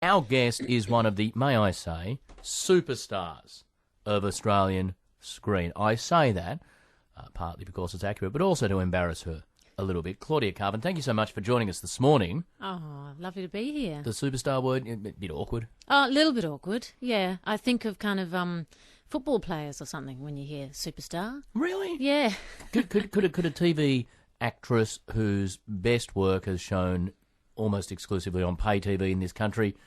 Our guest is one of the, may I say, superstars of Australian screen. I say that partly because it's accurate, but also to embarrass her a little bit. Claudia Karvan, thank you so much for joining us this morning. Oh, lovely to be here. The superstar word, a bit awkward. Oh, a little bit awkward, yeah. I think of kind of football players or something when you hear superstar. Really? Yeah. Could a TV actress whose best work has shown almost exclusively on pay TV in this country,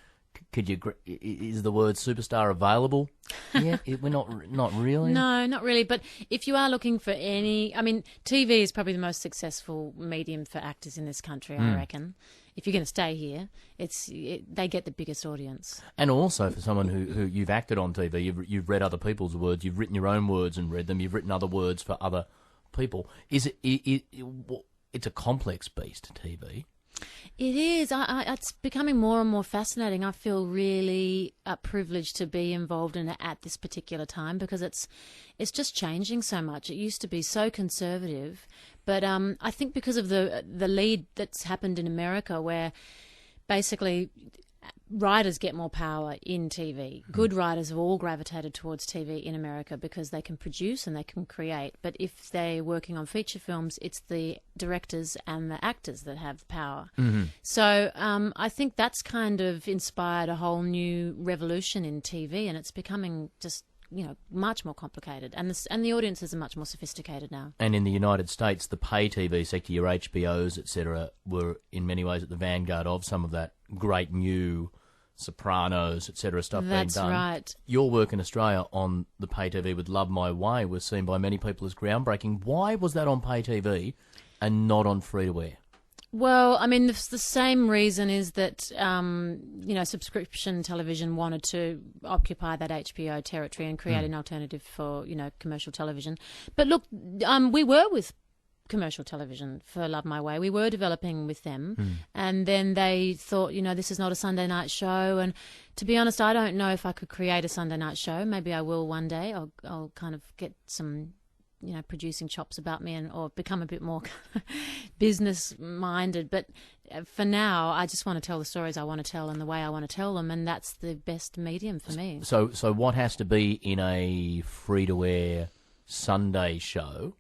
is the word superstar available? Yeah, we're not really. No, not really. But if you are looking for TV is probably the most successful medium for actors in this country, I reckon. If you're going to stay here, they get the biggest audience. And also for someone who you've acted on TV, you've read other people's words, you've written your own words and read them, you've written other words for other people. It's a complex beast, TV. It is. It's becoming more and more fascinating. I feel really privileged to be involved in it at this particular time because it's just changing so much. It used to be so conservative, but I think because of the lead that's happened in America, where basically writers get more power in TV. Good writers have all gravitated towards TV in America because they can produce and they can create. But if they're working on feature films, it's the directors and the actors that have the power. Mm-hmm. So I think that's kind of inspired a whole new revolution in TV, and it's becoming just much more complicated, and the audiences are much more sophisticated now. And in the United States, the pay TV sector, your HBOs, etc., were in many ways at the vanguard of some of that great new Sopranos, etc. stuff being done. That's right. Your work in Australia on the pay TV with Love My Way was seen by many people as groundbreaking. Why was that on pay TV and not on free-to-air? Well, I mean, the same reason is that, subscription television wanted to occupy that HBO territory and create an alternative for, commercial television. But look, we were with commercial television for Love My Way. We were developing with them. And then they thought, this is not a Sunday night show. And to be honest, I don't know if I could create a Sunday night show. Maybe I will one day. I'll kind of get some producing chops about me or become a bit more business-minded. But for now, I just want to tell the stories I want to tell and the way I want to tell them, and that's the best medium for me. So what has to be in a free-to-air Sunday show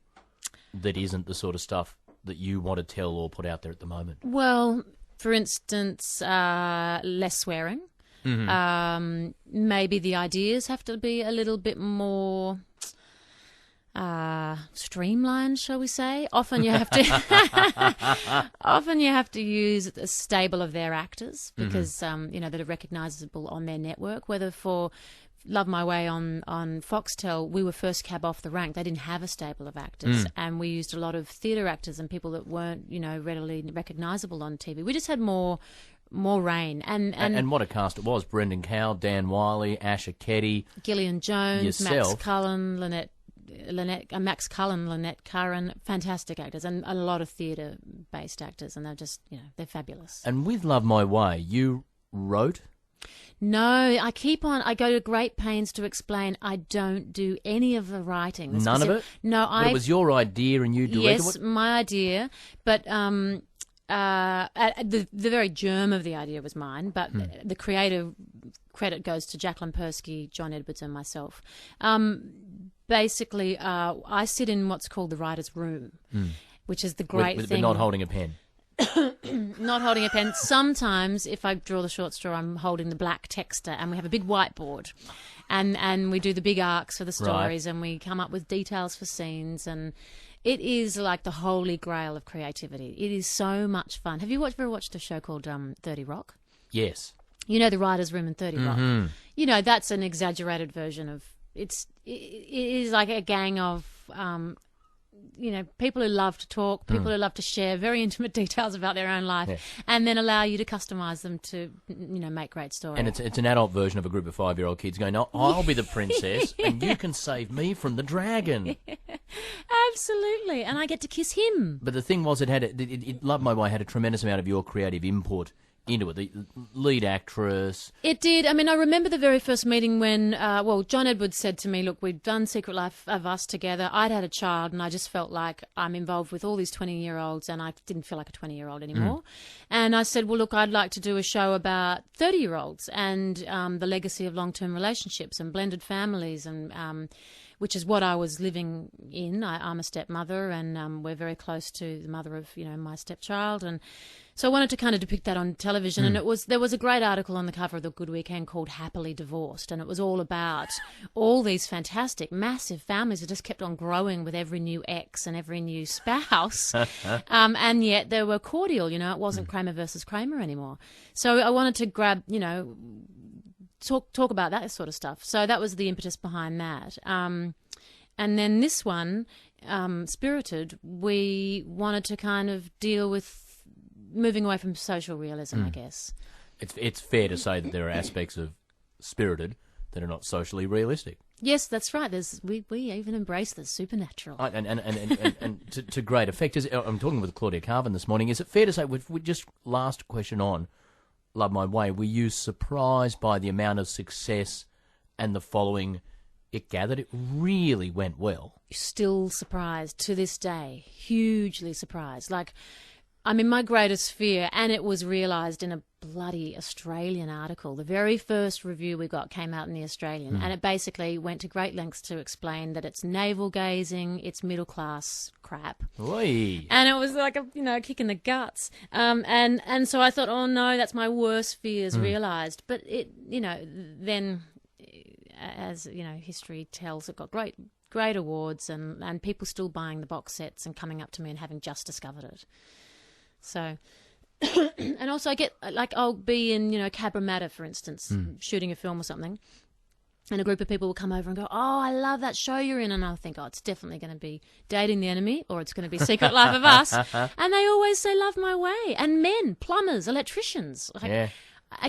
that isn't the sort of stuff that you want to tell or put out there at the moment? Well, for instance, less swearing. Mm-hmm. Maybe the ideas have to be a little bit more streamlined, shall we say? Often you have to use a stable of their actors because that are recognisable on their network. Whether for Love My Way on Foxtel, we were first cab off the rank. They didn't have a stable of actors, and we used a lot of theatre actors and people that weren't readily recognisable on TV. We just had more reign. And what a cast it was. Brendan Cowell, Dan Wiley, Asher Keddy, Gillian Jones, yourself. Max Cullen, Lynette Curran, fantastic actors, and a lot of theatre-based actors, and they're just, they're fabulous. And with Love My Way, you wrote? No, I go to great pains to explain I don't do any of the writing. None of it? No, but it was your idea and you directed it? Yes, my idea, but the very germ of the idea was mine, but the creative credit goes to Jacqueline Persky, John Edwards and myself. Basically, I sit in what's called the writer's room, which is the great thing. But not holding a pen. Not holding a pen. Sometimes, if I draw the short straw, I'm holding the black texter, and we have a big whiteboard, and we do the big arcs for the stories, and we come up with details for scenes, and it is like the holy grail of creativity. It is so much fun. Have you ever watched a show called 30 Rock? Yes. The writer's room in 30 Rock. That's an exaggerated version of. It is like a gang of, people who love to talk, people who love to share very intimate details about their own life, and then allow you to customise them to, make great stories. And it's an adult version of a group of 5-year-old kids going, "No, I'll be the princess, and you can save me from the dragon." Absolutely, and I get to kiss him. But the thing was, Love My Way had a tremendous amount of your creative input into it? The lead actress. It did. I mean, I remember the very first meeting when, John Edwards said to me, look, we'd done Secret Life of Us together. I'd had a child and I just felt like I'm involved with all these 20-year-olds and I didn't feel like a 20-year-old anymore. And I said, well, look, I'd like to do a show about 30-year-olds and the legacy of long-term relationships and blended families and which is what I was living in. I'm a stepmother and we're very close to the mother of, my stepchild. And so I wanted to kind of depict that on television. And there was a great article on the cover of the Good Weekend called Happily Divorced. And it was all about all these fantastic, massive families that just kept on growing with every new ex and every new spouse. And yet they were cordial, it wasn't Kramer versus Kramer anymore. So I wanted to grab, talk about that sort of stuff. So that was the impetus behind that. And then this one, Spirited, we wanted to kind of deal with moving away from social realism, I guess. It's fair to say that there are aspects of Spirited that are not socially realistic. Yes, that's right. We even embrace the supernatural. And to great effect. I'm talking with Claudia Karvan this morning. Is it fair to say, we just last question on Love My Way, were you surprised by the amount of success and the following it gathered? It really went well. Still surprised to this day, hugely surprised. My greatest fear, and it was realised in a bloody Australian article. The very first review we got came out in the Australian, and it basically went to great lengths to explain that it's navel-gazing, it's middle-class crap. Oy. And it was like a kick in the guts. And so I thought, oh no, that's my worst fears realised. But it, then, as history tells, it got great awards, and people still buying the box sets and coming up to me and having just discovered it. So, and also I get, I'll be in, Cabramatta, for instance, shooting a film or something, and a group of people will come over and go, oh, I love that show you're in. And I'll think, oh, it's definitely going to be Dating the Enemy or it's going to be Secret Life of Us. And they always say Love My Way. And men, plumbers, electricians,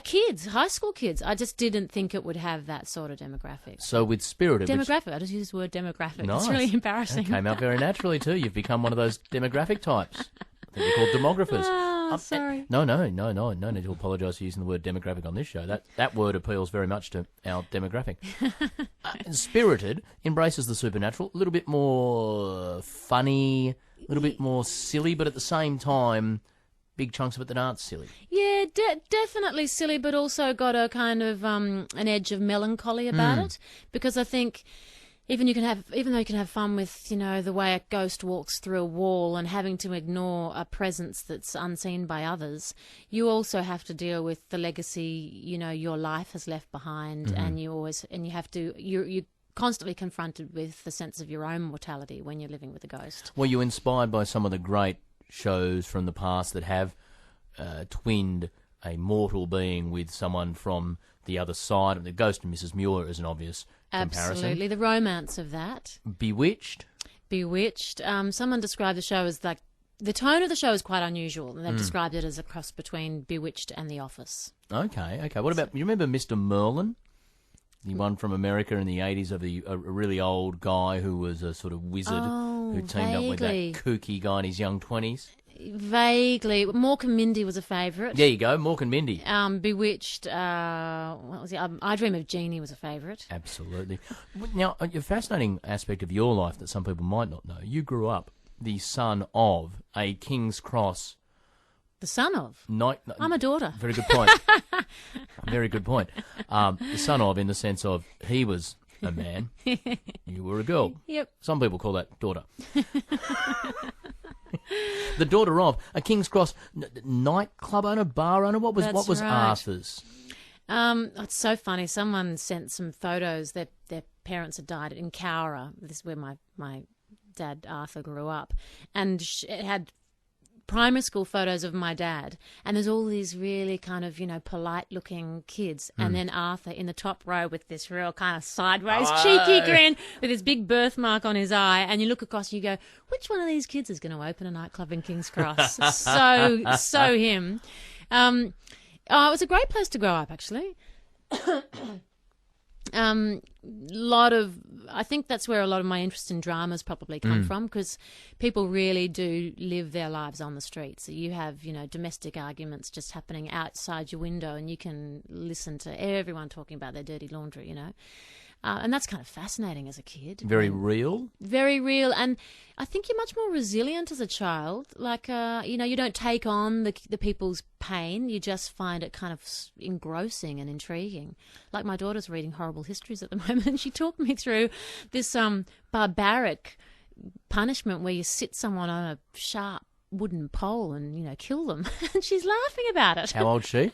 kids, high school kids. I just didn't think it would have that sort of demographic. So with Spirited... Demographic. I just use the word demographic. Nice. It's really embarrassing. It came out very naturally too. You've become one of those demographic types. I think you're called demographers. Oh, sorry. No need to apologise for using the word demographic on this show. That word appeals very much to our demographic. Spirited embraces the supernatural, a little bit more funny, a little bit more silly, but at the same time, big chunks of it that aren't silly. Yeah, definitely silly, but also got a kind of an edge of melancholy about it, because I think... Even though you can have fun with, the way a ghost walks through a wall and having to ignore a presence that's unseen by others, you also have to deal with the legacy, your life has left behind, and you're constantly confronted with the sense of your own mortality when you're living with a ghost. Were you inspired by some of the great shows from the past that have twinned a mortal being with someone from the other side? The Ghost and Mrs. Muir is an obvious comparison. Absolutely, the romance of that. Bewitched. Someone described the show as the tone of the show is quite unusual, and they've described it as a cross between Bewitched and The Office. Okay. What about, you remember Mr. Merlin? The one from America in the 80s of a really old guy who was a sort of wizard who teamed up with that kooky guy in his young 20s. Vaguely. Mork and Mindy was a favourite. There you go, Mork and Mindy. Bewitched, what was it? I Dream of Jeannie was a favourite. Absolutely. Now, a fascinating aspect of your life that some people might not know, you grew up the son of a King's Cross... The son of? No, I'm a daughter. Very good point. Very good point. The son of, in the sense of, he was a man, you were a girl. Yep. Some people call that daughter. The daughter of a King's Cross nightclub owner, bar owner. What was right. Arthur's? It's so funny. Someone sent some photos that their parents had died in Cowra. This is where my dad Arthur grew up, and it had primary school photos of my dad, and there's all these really kind of, polite looking kids, and then Arthur in the top row with this real kind of sideways cheeky grin with his big birthmark on his eye, and you look across and you go, which one of these kids is going to open a nightclub in King's Cross? so him. It was a great place to grow up, actually. I think that's where a lot of my interest in dramas probably come from, because people really do live their lives on the streets. So you have, domestic arguments just happening outside your window, and you can listen to everyone talking about their dirty laundry, and that's kind of fascinating as a kid. Very real? Very real. And I think you're much more resilient as a child. Like, you don't take on the people's pain. You just find it kind of engrossing and intriguing. Like my daughter's reading Horrible Histories at the moment. She talked me through this barbaric punishment where you sit someone on a sharp wooden pole and, kill them. And she's laughing about it. How old's she?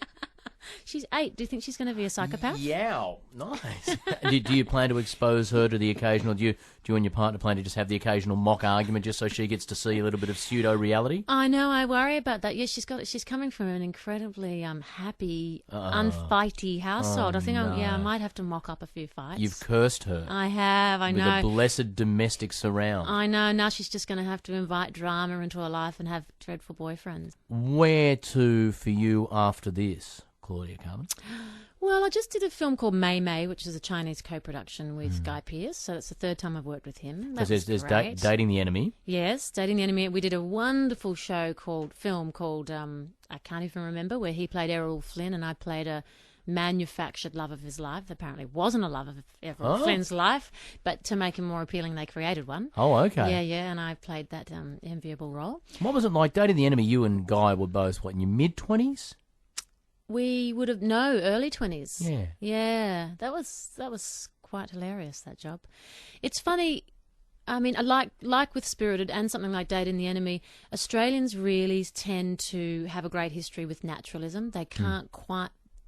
She's 8. Do you think she's going to be a psychopath? Yeah, nice. do you plan to expose her to the occasional? Do you and your partner plan to just have the occasional mock argument just so she gets to see a little bit of pseudo reality? I know. I worry about that. Yeah, she's coming from an incredibly happy, unfighty household. I think I might have to mock up a few fights. You've cursed her. I have. I know. With a blessed domestic surround. I know. Now she's just going to have to invite drama into her life and have dreadful boyfriends. Where to for you after this, Claudia Karvan? Well, I just did a film called Mei Mei, which is a Chinese co-production with Guy Pearce. So it's the third time I've worked with him. Because there's Dating the Enemy. Yes, Dating the Enemy. We did a wonderful film called I can't even remember, where he played Errol Flynn and I played a manufactured love of his life. Apparently wasn't a love of Errol Flynn's life, but to make him more appealing, they created one. Oh, okay. Yeah, and I played that enviable role. What was it like? Dating the Enemy, you and Guy were both, in your mid-20s? We would have early 20s. Yeah. Yeah, that was quite hilarious, that job. It's funny. I mean, like with Spirited and something like Dating the Enemy, Australians really tend to have a great history with naturalism. They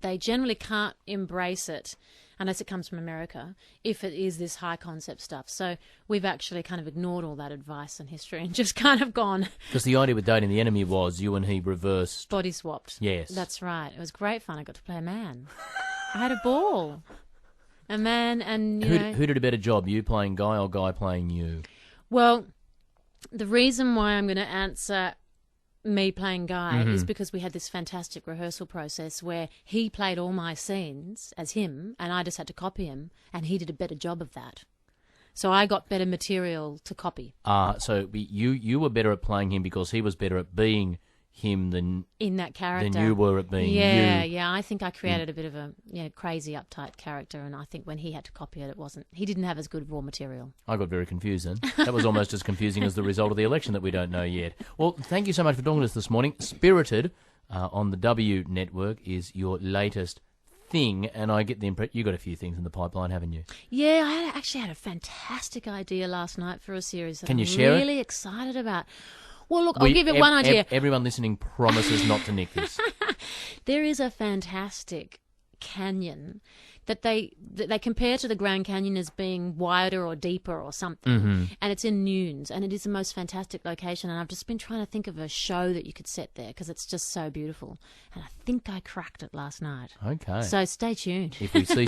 they generally can't embrace it unless it comes from America, if it is this high concept stuff. So we've actually kind of ignored all that advice and history and just kind of gone. Because the idea with Dating the Enemy was you and he reversed. Body swapped. Yes. That's right. It was great fun. I got to play a man. I had a ball. A man and, Who did a better job, you playing Guy or Guy playing you? Well, the reason why I'm going to answer me playing Guy is because we had this fantastic rehearsal process where he played all my scenes as him and I just had to copy him, and he did a better job of that. So I got better material to copy. So you were better at playing him because he was better at being him than in that character than you were at being you. Yeah. I think I created a bit of a crazy, uptight character, and I think when he had to copy it, he didn't have as good raw material. I got very confused then. That was almost as confusing as the result of the election that we don't know yet. Well, thank you so much for talking to us this morning. Spirited on the W Network is your latest thing, and I get the impression you got a few things in the pipeline, haven't you? Yeah, I actually had a fantastic idea last night for a series that Can you I'm share really excited about. Well, look, I'll give you one idea. Everyone listening promises not to nick this. There is a fantastic canyon that they compare to the Grand Canyon as being wider or deeper or something. And it's in Nunes, and it is the most fantastic location. And I've just been trying to think of a show that you could set there because it's just so beautiful. And I think I cracked it last night. Okay. So stay tuned. If we see